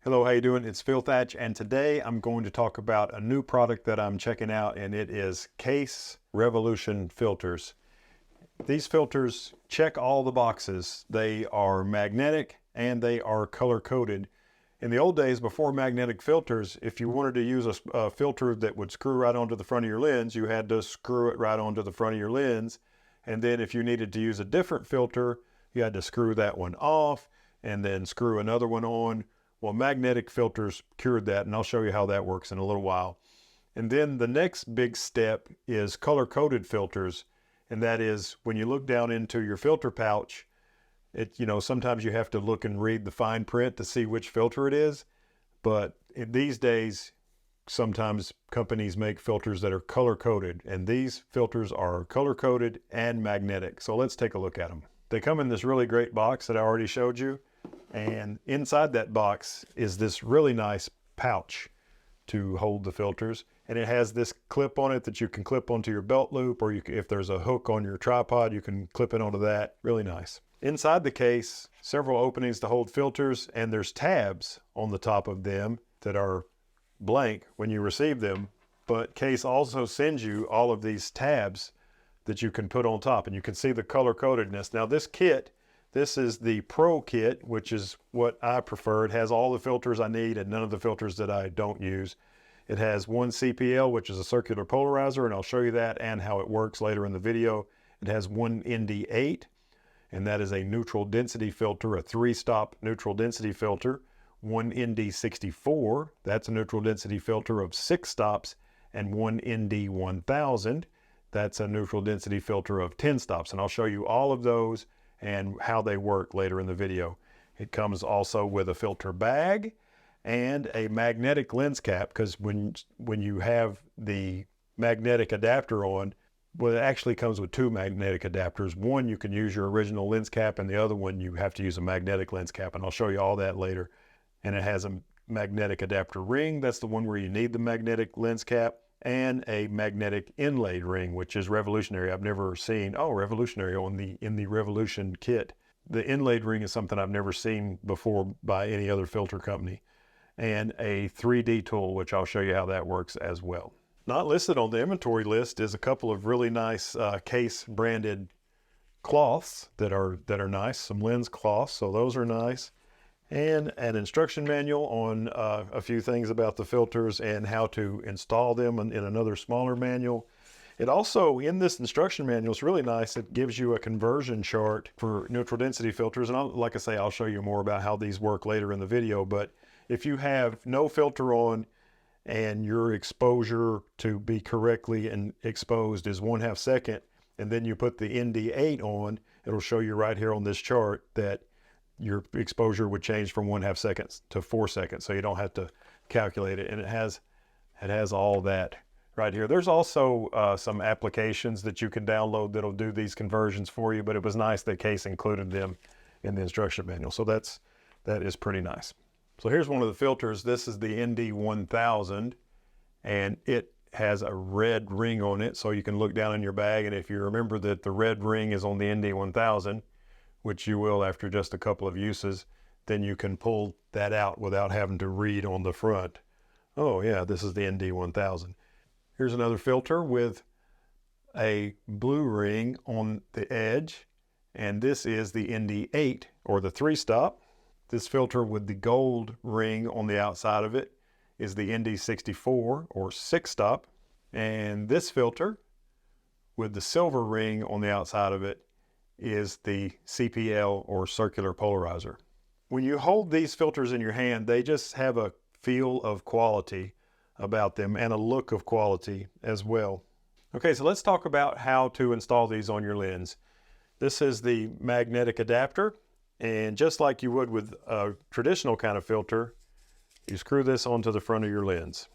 Hello, how you doing? It's Thach, and today I'm going to talk about a new product that I'm checking out, and it is Kase Revolution filters. These filters check all the boxes. They are magnetic and they are color-coded. In the old days, before magnetic filters, if you wanted to use a filter that would screw right onto the front of your lens, you had to screw it right onto the front of your lens. And then if you needed to use a different filter, you had to screw that one off and then screw another one on. Well, magnetic filters cured that, and I'll show you how that works in a little while. And then the next big step is color-coded filters, and that is when you look down into your filter pouch, sometimes you have to look and read the fine print to see which filter it is, but these days, sometimes companies make filters that are color-coded, and these filters are color-coded and magnetic. So let's take a look at them. They come in this really great box that I already showed you. And inside that box is this really nice pouch to hold the filters. And it has this clip on it that you can clip onto your belt loop, or if there's a hook on your tripod, you can clip it onto that. Really nice. Inside the case, several openings to hold filters, and there's tabs on the top of them that are blank when you receive them. But Kase also sends you all of these tabs that you can put on top, and you can see the color-codedness. Now this is the Pro kit, which is what I prefer. It has all the filters I need and none of the filters that I don't use. It has one CPL, which is a circular polarizer, and I'll show you that and how it works later in the video. It has one ND8, and that is a neutral density filter, a 3-stop neutral density filter. One ND64, that's a neutral density filter of 6 stops, and one ND1000, that's a neutral density filter of 10 stops. And I'll show you all of those and how they work later in the video. It comes also with a filter bag and a magnetic lens cap, because when you have the magnetic adapter on, well, it actually comes with 2 magnetic adapters. One, you can use your original lens cap, and the other one, you have to use a magnetic lens cap, and I'll show you all that later. And it has a magnetic adapter ring. That's the one where you need the magnetic lens cap, and a magnetic inlaid ring, which is revolutionary. I've never seen, revolutionary in the Revolution kit. The inlaid ring is something I've never seen before by any other filter company. And a 3D tool, which I'll show you how that works as well. Not listed on the inventory list is a couple of really nice Kase branded cloths that are nice, some lens cloths, so those are nice. And an instruction manual on a few things about the filters and how to install them in another smaller manual. It also, in this instruction manual, it's really nice. It gives you a conversion chart for neutral density filters. And like I say, I'll show you more about how these work later in the video. But if you have no filter on and your exposure to be correctly exposed is 1/2 second, and then you put the ND8 on, it'll show you right here on this chart that your exposure would change from 1/2 seconds to 4 seconds, so you don't have to calculate it. And it has all that right here. There's also some applications that you can download that'll do these conversions for you, but it was nice that Kase included them in the instruction manual, so that is pretty nice. So here's one of the filters. This is the ND1000, and it has a red ring on it, so you can look down in your bag, and if you remember that the red ring is on the ND1000, which you will after just a couple of uses, then you can pull that out without having to read on the front. Oh yeah, this is the ND1000. Here's another filter with a blue ring on the edge, and this is the ND8, or the 3-stop. This filter with the gold ring on the outside of it is the ND64, or 6-stop. And this filter with the silver ring on the outside of it is the CPL, or circular polarizer. When you hold these filters in your hand, they just have a feel of quality about them and a look of quality as well. Okay, so let's talk about how to install these on your lens. This is the magnetic adapter, and just like you would with a traditional kind of filter, you screw this onto the front of your lens.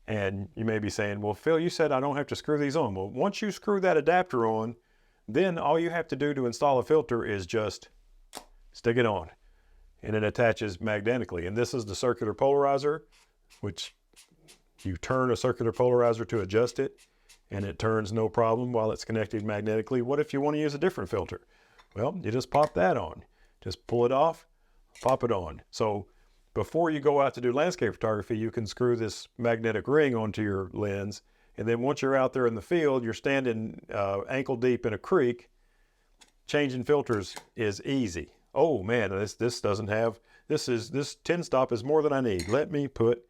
And you may be saying, well, Phil, you said I don't have to screw these on. Well, once you screw that adapter on, then all you have to do to install a filter is just stick it on, and it attaches magnetically. And this is the circular polarizer, which you turn a circular polarizer to adjust it, and it turns no problem while it's connected magnetically. What if you want to use a different filter? Well, you just pop that on. Just pull it off, pop it on. So before you go out to do landscape photography, you can screw this magnetic ring onto your lens. And then once you're out there in the field, you're standing ankle deep in a creek, changing filters is easy. Oh man, this doesn't have, this 10 stop is more than I need. Let me put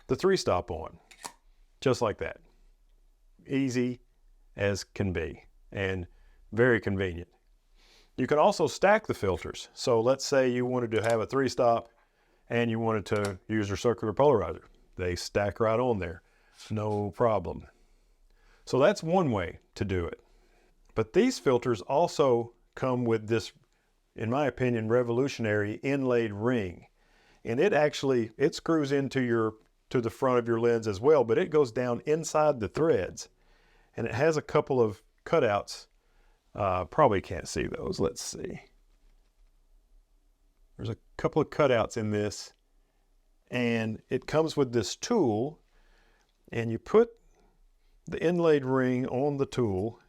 the 3 stop on. Just like that. Easy as can be and very convenient. You can also stack the filters. So let's say you wanted to have a 3 stop and you wanted to use your circular polarizer. They stack right on there. No problem. So that's one way to do it. But these filters also come with this, in my opinion, revolutionary inlaid ring. And it screws into the front of your lens as well, but it goes down inside the threads. And it has a couple of cutouts. Probably can't see those. Let's see. There's a couple of cutouts in this, and it comes with this tool, and you put the inlaid ring on the tool.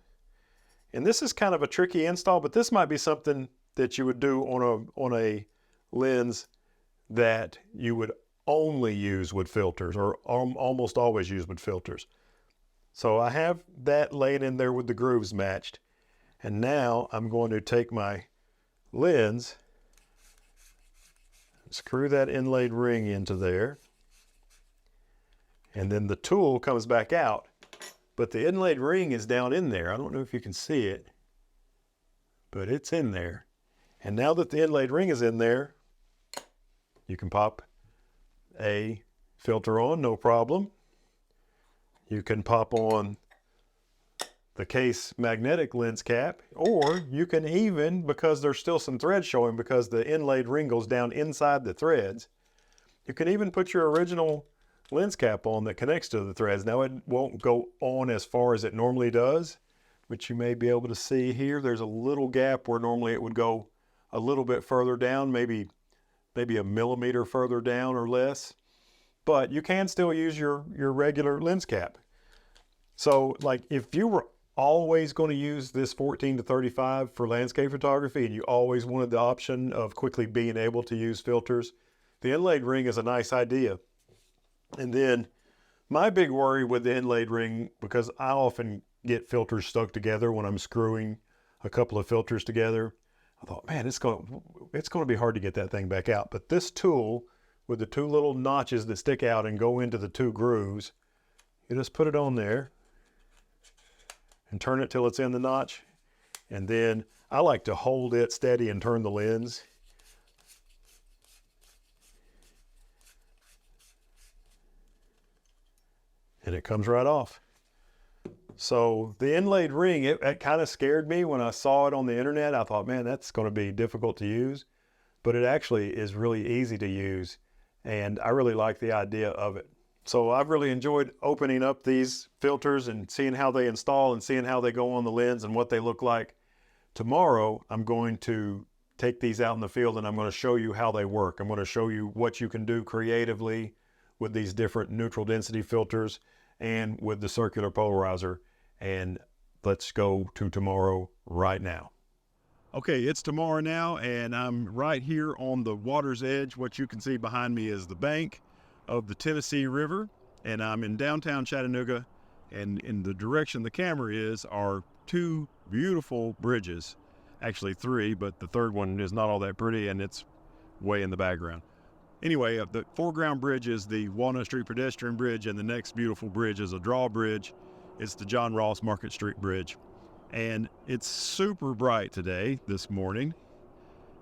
And this is kind of a tricky install, but this might be something that you would do on a lens that you would only use with filters, or almost always use with filters. So I have that laying in there with the grooves matched. And now I'm going to take my lens, screw that inlaid ring into there, and then the tool comes back out. But the inlaid ring is down in there. I don't know if you can see it, but it's in there. And now that the inlaid ring is in there, you can pop a filter on, no problem. You can pop on the Kase magnetic lens cap, or you can even, because there's still some thread showing because the inlaid ring goes down inside the threads, you can even put your original lens cap on that connects to the threads. Now it won't go on as far as it normally does, which you may be able to see here. There's a little gap where normally it would go a little bit further down, maybe a millimeter further down or less, but you can still use your regular lens cap. So like if you were always going to use this 14 to 35 for landscape photography and you always wanted the option of quickly being able to use filters, the inlaid ring is a nice idea. And then my big worry with the inlaid ring, because I often get filters stuck together when I'm screwing a couple of filters together, I thought, man, it's going to be hard to get that thing back out. But this tool with the 2 little notches that stick out and go into the 2 grooves, you just put it on there and turn it till it's in the notch. And then I like to hold it steady and turn the lens. And it comes right off. So the inlaid ring, it kind of scared me when I saw it on the internet. I thought, man, that's going to be difficult to use, but it actually is really easy to use. And I really like the idea of it. So I've really enjoyed opening up these filters and seeing how they install and seeing how they go on the lens and what they look like. Tomorrow, I'm going to take these out in the field and I'm going to show you how they work. I'm going to show you what you can do creatively with these different neutral density filters and with the circular polarizer. And let's go to tomorrow right now. Okay, it's tomorrow now, and I'm right here on the water's edge. What you can see behind me is the bank of the Tennessee River, and I'm in downtown Chattanooga, and in the direction the camera is are 2 beautiful bridges. Actually 3, but the third one is not all that pretty, and it's way in the background. Anyway, the foreground bridge is the Walnut Street pedestrian bridge, and the next beautiful bridge is a drawbridge. It's the John Ross Market Street Bridge. And it's super bright today, this morning.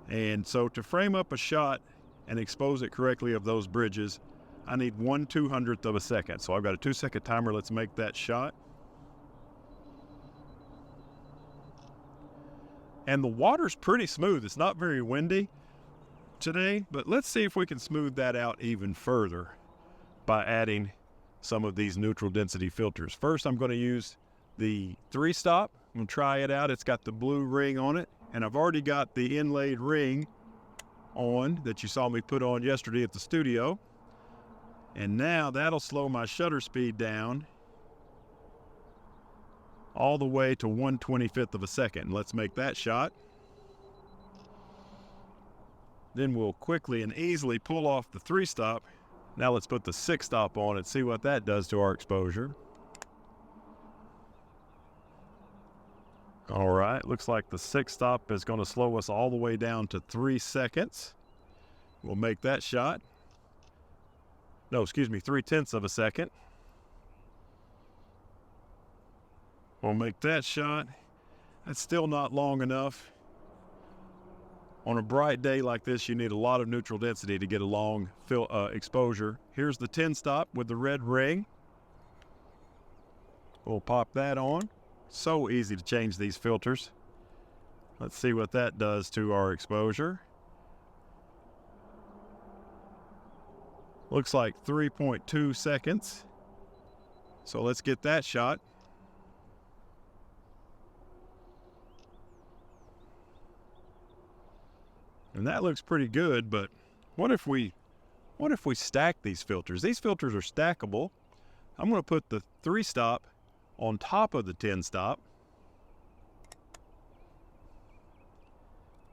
And so to frame up a shot and expose it correctly of those bridges, I need 1/200th of a second. So I've got a 2-second timer. Let's make that shot. And the water's pretty smooth. It's not very windy today, but let's see if we can smooth that out even further by adding some of these neutral density filters. First, I'm going to use the 3-stop. I'm going to try it out. It's got the blue ring on it, and I've already got the inlaid ring on that you saw me put on yesterday at the studio. And now that'll slow my shutter speed down all the way to 1/25th of a second. Let's make that shot. Then we'll quickly and easily pull off the 3-stop. Now let's put the 6-stop on and see what that does to our exposure. All right, looks like the 6-stop is going to slow us all the way down to 3 seconds. We'll make that shot. No, excuse me, 0.3 of a second. We'll make that shot. That's still not long enough. On a bright day like this, you need a lot of neutral density to get a long exposure. Here's the 10-stop with the red ring. We'll pop that on. So easy to change these filters. Let's see what that does to our exposure. Looks like 3.2 seconds. So let's get that shot. And that looks pretty good, but what if we stack these filters? These filters are stackable. I'm going to put the 3-stop on top of the 10-stop.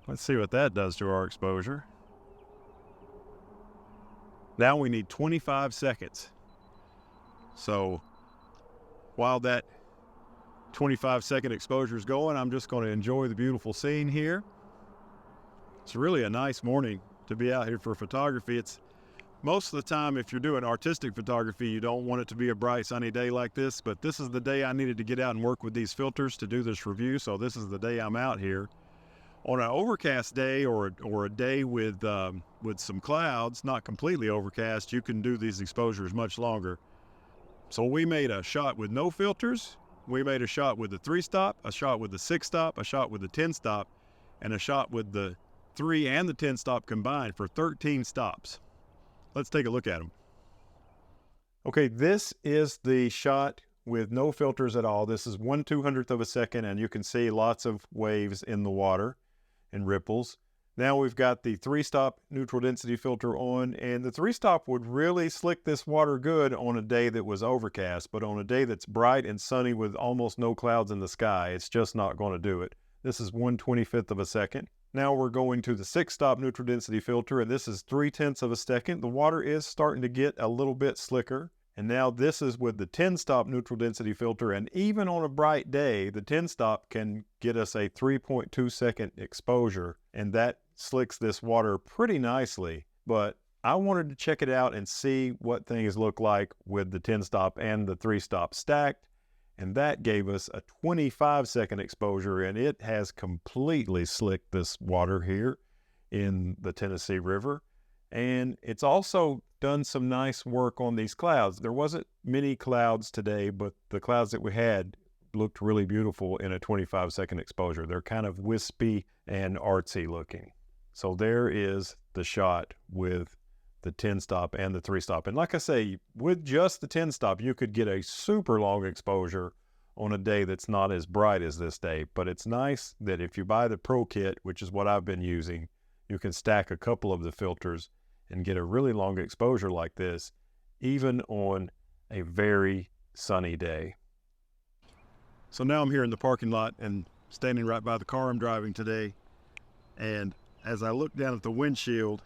Let's see what that does to our exposure. Now we need 25 seconds. So while that 25-second exposure is going, I'm just going to enjoy the beautiful scene here. It's really a nice morning to be out here for photography. It's most of the time, if you're doing artistic photography, you don't want it to be a bright sunny day like this, but this is the day I needed to get out and work with these filters to do this review, so this is the day I'm out here. On an overcast day or a day with some clouds, not completely overcast, you can do these exposures much longer. So we made a shot with no filters, we made a shot with the 3-stop, a shot with the 6-stop, a shot with the 10-stop, and a shot with the 3 and the 10-stop combined for 13 stops. Let's take a look at them. Okay, this is the shot with no filters at all. This is 1/200th of a second, and you can see lots of waves in the water and ripples. Now we've got the 3-stop neutral density filter on, and the 3-stop would really slick this water good on a day that was overcast, but on a day that's bright and sunny with almost no clouds in the sky, it's just not going to do it. This is 1/25th of a second. Now we're going to the 6-stop neutral density filter, and this is 0.3 of a second. The water is starting to get a little bit slicker. And now this is with the 10-stop neutral density filter, and even on a bright day, the 10-stop can get us a 3.2 second exposure, and that slicks this water pretty nicely. But I wanted to check it out and see what things look like with the 10-stop and the 3-stop stacked. And that gave us a 25-second exposure, and it has completely slicked this water here in the Tennessee River. And it's also done some nice work on these clouds. There wasn't many clouds today, but the clouds that we had looked really beautiful in a 25-second exposure. They're kind of wispy and artsy looking. So there is the shot with the 10-stop and the 3-stop. And like I say, with just the 10-stop, you could get a super long exposure on a day that's not as bright as this day. But it's nice that if you buy the Pro Kit, which is what I've been using, you can stack a couple of the filters and get a really long exposure like this, even on a very sunny day. So now I'm here in the parking lot and standing right by the car I'm driving today. And as I look down at the windshield,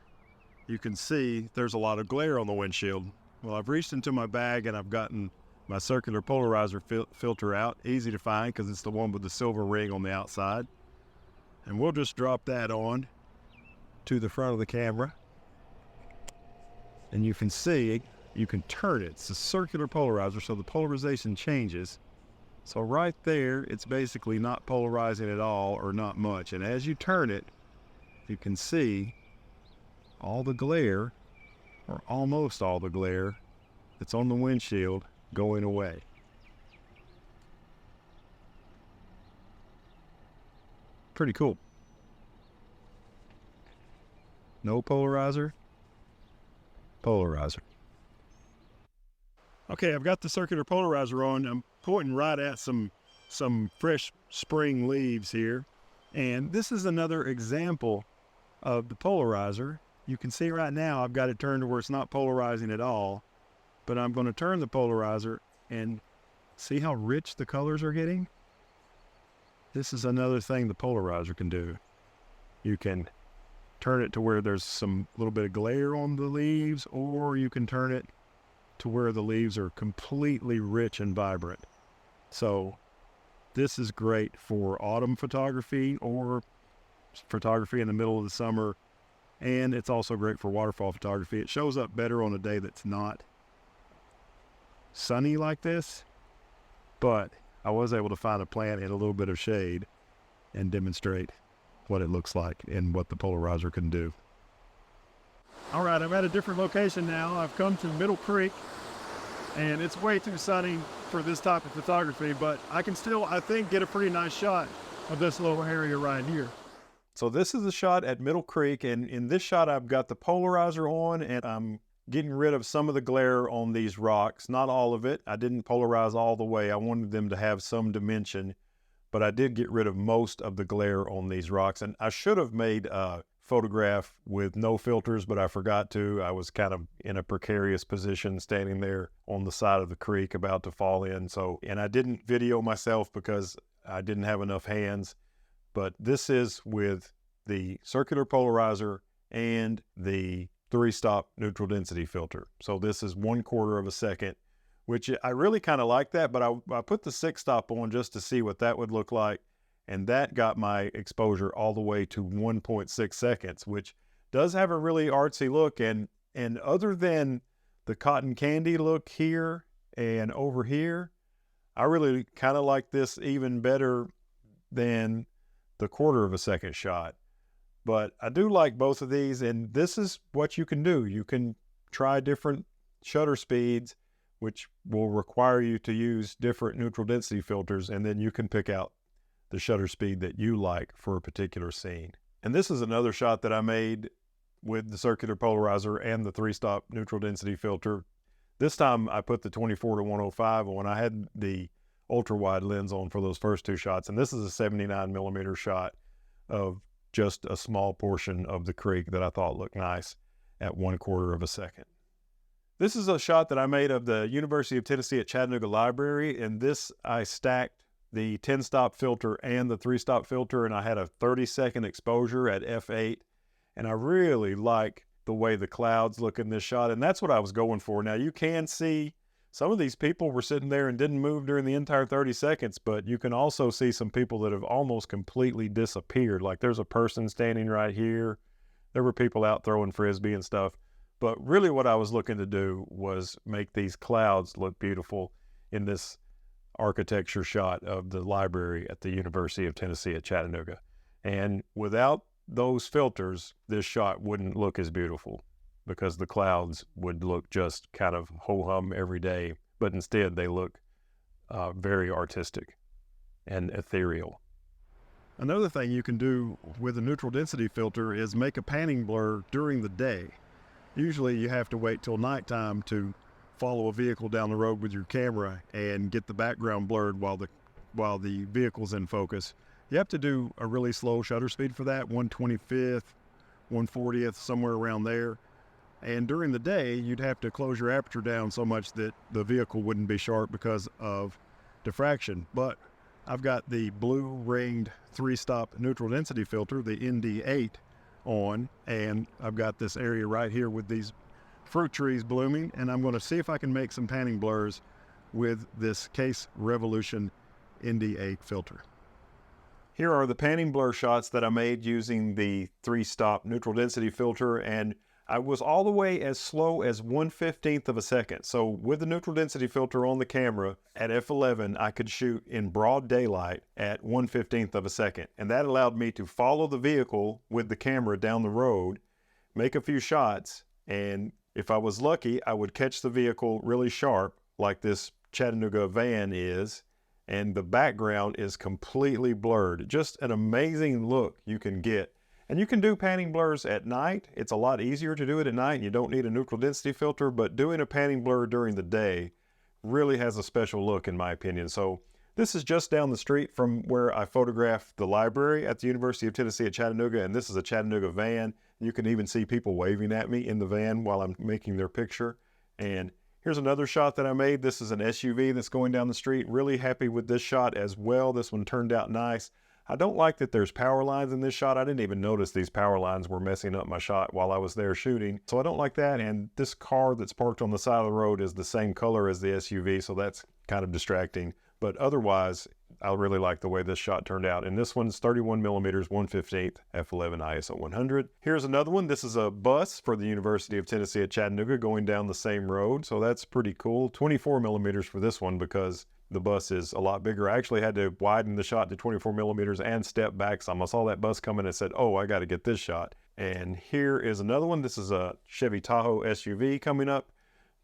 you can see there's a lot of glare on the windshield. Well, I've reached into my bag and I've gotten my Circular Polarizer filter out. Easy to find because it's the one with the silver ring on the outside. And we'll just drop that on to the front of the camera. And you can see, you can turn it. It's a circular polarizer, so the polarization changes. So right there, it's basically not polarizing at all or not much. And as you turn it, you can see all the glare, or almost all the glare, that's on the windshield going away. Pretty cool. No polarizer. Polarizer. Okay, I've got the Circular Polarizer on. I'm pointing right at some fresh spring leaves here. And this is another example of the polarizer. You can see right now I've got it turned to where it's not polarizing at all. But I'm going to turn the polarizer and see how rich the colors are getting. This is another thing the polarizer can do. You can turn it to where there's some little bit of glare on the leaves, or you can turn it to where the leaves are completely rich and vibrant. So this is great for autumn photography or photography in the middle of the summer. And it's also great for waterfall photography. It shows up better on a day that's not sunny like this, but I was able to find a plant in a little bit of shade and demonstrate what it looks like and what the polarizer can do. All right, I'm at a different location now. I've come to Middle Creek, and it's way too sunny for this type of photography, but I can still, I think, get a pretty nice shot of this little area right here. So this is the shot at Middle Creek, and in this shot I've got the polarizer on, and I'm getting rid of some of the glare on these rocks. Not all of it. I didn't polarize all the way. I wanted them to have some dimension, but I did get rid of most of the glare on these rocks. And I should have made a photograph with no filters, but I forgot to. I was kind of in a precarious position standing there on the side of the creek about to fall in. And I didn't video myself because I didn't have enough hands. But this is with the Circular Polarizer and the 3-stop neutral density filter. So this is 1/4 of a second, which I really kind of like that, but I put the 6-stop on just to see what that would look like. And that got my exposure all the way to 1.6 seconds, which does have a really artsy look. And other than the cotton candy look here and over here, I really kind of like this even better than the 1/4 of a second shot. But I do like both of these, and this is what you can do. You can try different shutter speeds, which will require you to use different neutral density filters, and then you can pick out the shutter speed that you like for a particular scene. And this is another shot that I made with the Circular Polarizer and the 3-stop neutral density filter. This time I put the 24-105 on. I had the ultra wide lens on for those first 2 shots, and this is a 79mm shot of just a small portion of the creek that I thought looked nice at 1/4 of a second. This is a shot that I made of the University of Tennessee at Chattanooga Library, and this I stacked the 10-stop filter and the 3-stop filter, and I had a 30-second exposure at f8, and I really like the way the clouds look in this shot, and that's what I was going for. Now you can see some of these people were sitting there and didn't move during the entire 30 seconds, but you can also see some people that have almost completely disappeared. Like there's a person standing right here. There were people out throwing Frisbee and stuff. But really what I was looking to do was make these clouds look beautiful in this architecture shot of the library at the University of Tennessee at Chattanooga. And without those filters, this shot wouldn't look as beautiful, because the clouds would look just kind of ho-hum every day, but instead they look very artistic and ethereal. Another thing you can do with a neutral density filter is make a panning blur during the day. Usually you have to wait till nighttime to follow a vehicle down the road with your camera and get the background blurred while the vehicle's in focus. You have to do a really slow shutter speed for that, 1/25th, 1/40th, somewhere around there. And during the day, you'd have to close your aperture down so much that the vehicle wouldn't be sharp because of diffraction. But I've got the blue ringed 3-stop neutral density filter, the ND8, on, and I've got this area right here with these fruit trees blooming, and I'm going to see if I can make some panning blurs with this Kase Revolution ND8 filter. Here are the panning blur shots that I made using the 3-stop neutral density filter, and I was all the way as slow as 1/15th of a second. So with the neutral density filter on the camera at f11, I could shoot in broad daylight at 1/15th of a second. And that allowed me to follow the vehicle with the camera down the road, make a few shots, and if I was lucky, I would catch the vehicle really sharp like this Chattanooga van is, and the background is completely blurred. Just an amazing look you can get. And you can do panning blurs at night. It's a lot easier to do it at night, and you don't need a neutral density filter, but doing a panning blur during the day really has a special look in my opinion. So this is just down the street from where I photographed the library at the University of Tennessee at Chattanooga, and this is a Chattanooga van. You can even see people waving at me in the van while I'm making their picture. And here's another shot that I made. This is an SUV that's going down the street. Really happy with this shot as well. This one turned out nice. I don't like that there's power lines in this shot. I didn't even notice these power lines were messing up my shot while I was there shooting. So I don't like that. And this car that's parked on the side of the road is the same color as the SUV, so that's kind of distracting. But otherwise, I really like the way this shot turned out. And this one's 31 millimeters, 1/15 f11 ISO 100. Here's another one. This is a bus for the University of Tennessee at Chattanooga going down the same road. So that's pretty cool. 24 millimeters for this one because the bus is a lot bigger. I actually had to widen the shot to 24 millimeters and step back some. I saw that bus coming and said, oh, I got to get this shot. And here is another one. This is a Chevy Tahoe SUV coming up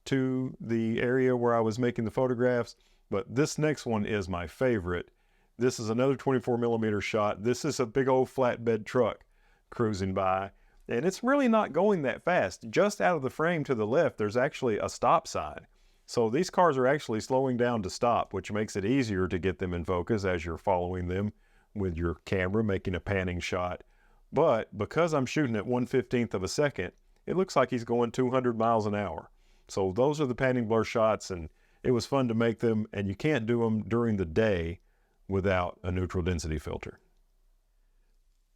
to the area where I was making the photographs. But this next one is my favorite. This is another 24 millimeter shot. This is a big old flatbed truck cruising by. And it's really not going that fast. Just out of the frame to the left, there's actually a stop sign. So these cars are actually slowing down to stop, which makes it easier to get them in focus as you're following them with your camera, making a panning shot. But because I'm shooting at 1/15 of a second, it looks like he's going 200 miles an hour. So those are the panning blur shots, and it was fun to make them, and you can't do them during the day without a neutral density filter.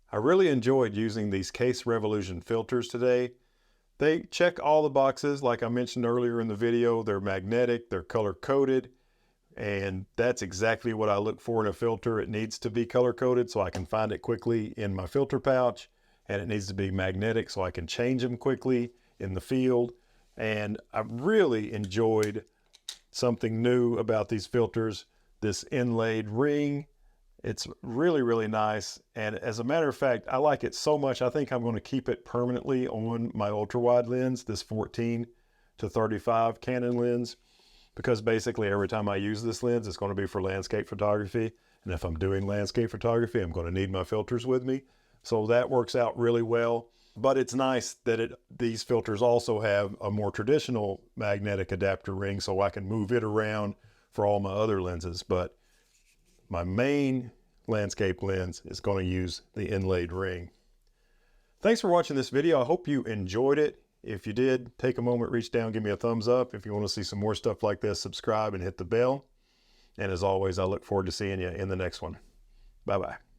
I really enjoyed using these Kase Revolution filters today. They check all the boxes, like I mentioned earlier in the video. They're magnetic, they're color-coded, and that's exactly what I look for in a filter. It needs to be color-coded so I can find it quickly in my filter pouch, and it needs to be magnetic so I can change them quickly in the field. And I really enjoyed something new about these filters, this inlaid ring. It's really, really nice. And as a matter of fact, I like it so much, I think I'm going to keep it permanently on my ultra-wide lens, this 14 to 35 Canon lens, because basically every time I use this lens, it's going to be for landscape photography. And if I'm doing landscape photography, I'm going to need my filters with me. So that works out really well. But it's nice that these filters also have a more traditional magnetic adapter ring so I can move it around for all my other lenses. But my main landscape lens is going to use the inlaid ring. Thanks for watching this video. I hope you enjoyed it. If you did, take a moment, reach down, give me a thumbs up. If you want to see some more stuff like this, subscribe and hit the bell. And as always, I look forward to seeing you in the next one. Bye-bye.